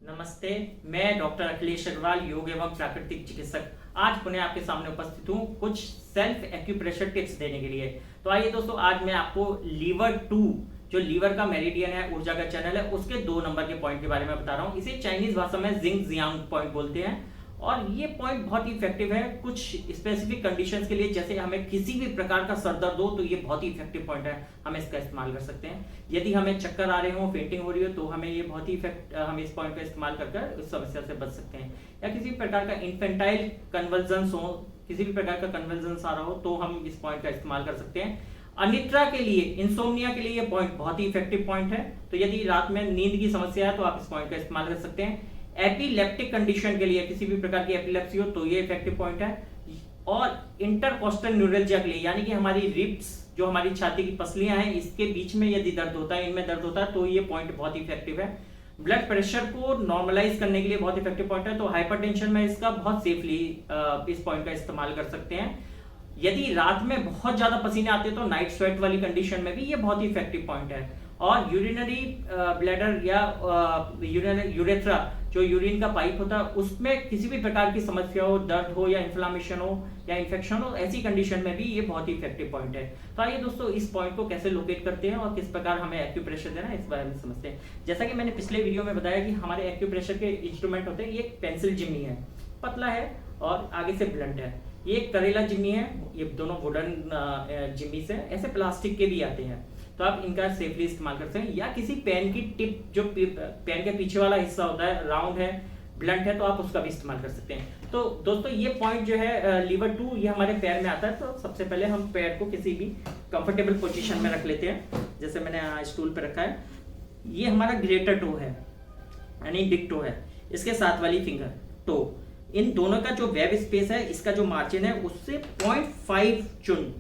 नमस्ते, मैं डॉक्टर अखिलेश अग्रवाल, योग एवं प्राकृतिक चिकित्सक आज पुनः आपके सामने उपस्थित हूँ कुछ सेल्फ एक्यूप्रेशर टिप्स देने के लिए। तो आइए दोस्तों, आज मैं आपको लीवर 2 जो लीवर का मेरिडियन है, ऊर्जा का चैनल है, उसके 2 नंबर के पॉइंट के बारे में बता रहा हूँ। इसे चाइनीज भाषा में जिंग जियांग पॉइंट बोलते हैं और ये पॉइंट बहुत ही इफेक्टिव है कुछ स्पेसिफिक कंडीशंस के लिए। जैसे हमें किसी भी प्रकार का सर दर्द हो तो ये बहुत ही इफेक्टिव पॉइंट है, हम इसका इस्तेमाल कर सकते हैं। यदि हमें चक्कर आ रहे हो, फेंटिंग हो रही हो, तो हमें ये बहुत ही हम इस पॉइंट का इस्तेमाल कर उस समस्या से बच सकते हैं। या किसी भी प्रकार का इन्फेंटाइल कन्वल्जन्स हो, किसी भी प्रकार का कन्वल्जन्स आ रहा हो तो हम इस पॉइंट का इस्तेमाल कर सकते हैं। अनिद्रा के लिए, इंसोम्निया के लिए ये पॉइंट बहुत ही इफेक्टिव पॉइंट है। तो यदि रात में नींद की समस्या है तो आप इस पॉइंट का इस्तेमाल कर सकते हैं। एपिलेप्टिक कंडीशन के लिए, किसी भी प्रकार की एपिलेप्सी हो तो ये इफेक्टिव पॉइंट है। और इंटरकोस्टल न्यूरल्जिया के लिए, यानी कि हमारी रिब्स, जो हमारी छाती की पसलियां हैं, इसके बीच में यदि दर्द होता है, इनमें दर्द होता है, तो ये पॉइंट बहुत इफेक्टिव है। ब्लड प्रेशर को नॉर्मलाइज करने के लिए बहुत इफेक्टिव पॉइंट है। तो हाइपरटेंशन में इसका बहुत सेफली इस पॉइंट का इस्तेमाल कर सकते हैं। यदि रात में बहुत ज्यादा पसीने आते हैं तो नाइट स्वेट वाली कंडीशन में भी ये बहुत ही इफेक्टिव पॉइंट है। और यूरिनरी ब्लैडर या यूरेथ्रा, जो यूरिन का पाइप होता है, उसमें किसी भी प्रकार की समस्या हो, दर्द हो या इन्फ्लामेशन हो या इन्फेक्शन हो, ऐसी कंडीशन में भी ये बहुत ही इफेक्टिव पॉइंट है। तो आइए दोस्तों, इस पॉइंट को कैसे लोकेट करते हैं और किस प्रकार हमें एक्यूप्रेशर देना है, इस बारे में समझते हैं। जैसा कि मैंने पिछले वीडियो में बताया कि हमारे एक्यूप्रेशर के इंस्ट्रूमेंट होते हैं। ये पेंसिल जिम्मी है, पतला है और आगे से ब्लंट है। ये करेला जिम्मी है, ये दोनों वुडन जिम्मी से, ऐसे प्लास्टिक के भी आते हैं, तो आप इनका सेफली इस्तेमाल कर सकते हैं। या किसी पेन की टिप, जो पेन के पीछे वाला हिस्सा होता है, राउंड है, ब्लंट है, तो आप उसका भी इस्तेमाल कर सकते हैं। तो दोस्तों, ये पॉइंट जो है लीवर 2, ये हमारे पैर में आता है। तो सबसे पहले हम पैर को किसी भी कंफर्टेबल पोजीशन में रख लेते हैं। जैसे मैंने स्टूल पे रखा है। ये हमारा ग्रेटर टो है, यानी बिग टो है, इसके साथ वाली फिंगर टो, इन दोनों का जो वेब स्पेस है, इसका जो मार्जिन है, उससे 0.5 चुन,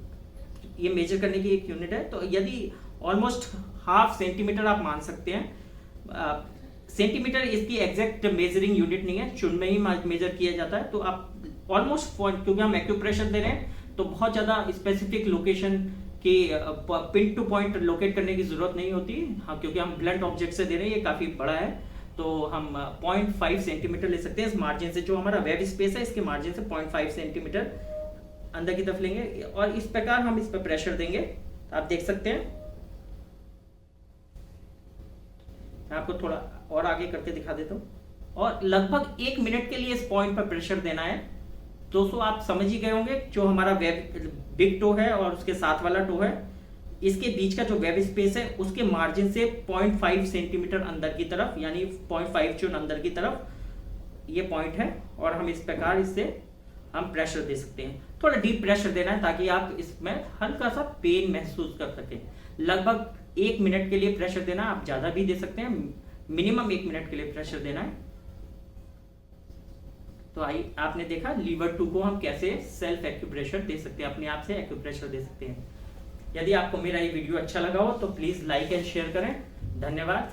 ये मेजर करने की एक यूनिट है। तो यदि ऑलमोस्ट हाफ सेंटीमीटर आप मान सकते हैं। सेंटीमीटर इसकी एग्जैक्ट मेजरिंग यूनिट नहीं है, चुन में ही मेजर किया जाता है। तो आप ऑलमोस्ट, क्योंकि हम एक्यूप्रेशर दे रहे हैं तो बहुत ज्यादा स्पेसिफिक लोकेशन की पिन टू पॉइंट लोकेट करने की जरूरत नहीं होती। हाँ, क्योंकि हम ब्लंट ऑब्जेक्ट से दे रहे हैं, ये काफी बड़ा है, तो हम 0.5 सेंटीमीटर ले सकते हैं। इस मार्जिन से, जो हमारा वेब स्पेस है, इसके मार्जिन से 0.5 सेंटीमीटर अंदर की तरफ लेंगे और इस प्रकार हम इस पर प्रेशर देंगे। आप देख सकते हैं, मैं आपको थोड़ा और आगे करके दिखा देता हूँ। और लगभग 1 मिनट के लिए इस पॉइंट पर प्रेशर देना है। दोस्तों, आप समझ ही गए होंगे, जो हमारा वेब बिग टो है और उसके साथ वाला टो है, इसके बीच का जो वेब स्पेस है, उसके मार्जिन से 0.5 सेंटीमीटर अंदर की तरफ, यानी 0.5 चुन अंदर की तरफ ये पॉइंट है। और हम इस प्रकार इससे हम प्रेशर दे सकते हैं। थोड़ा डीप प्रेशर देना है ताकि आप इसमें हल्का सा पेन महसूस कर सकें। लगभग 1 मिनट के लिए प्रेशर देना, आप ज्यादा भी दे सकते हैं, मिनिमम 1 मिनट के लिए प्रेशर देना है। तो आपने देखा लीवर 2 को हम कैसे सेल्फ एक्यूप्रेशर दे सकते हैं, अपने आप से एक्यूप्रेशर दे सकते हैं। यदि आपको मेरा ये वीडियो अच्छा लगा हो तो प्लीज लाइक एंड शेयर करें। धन्यवाद।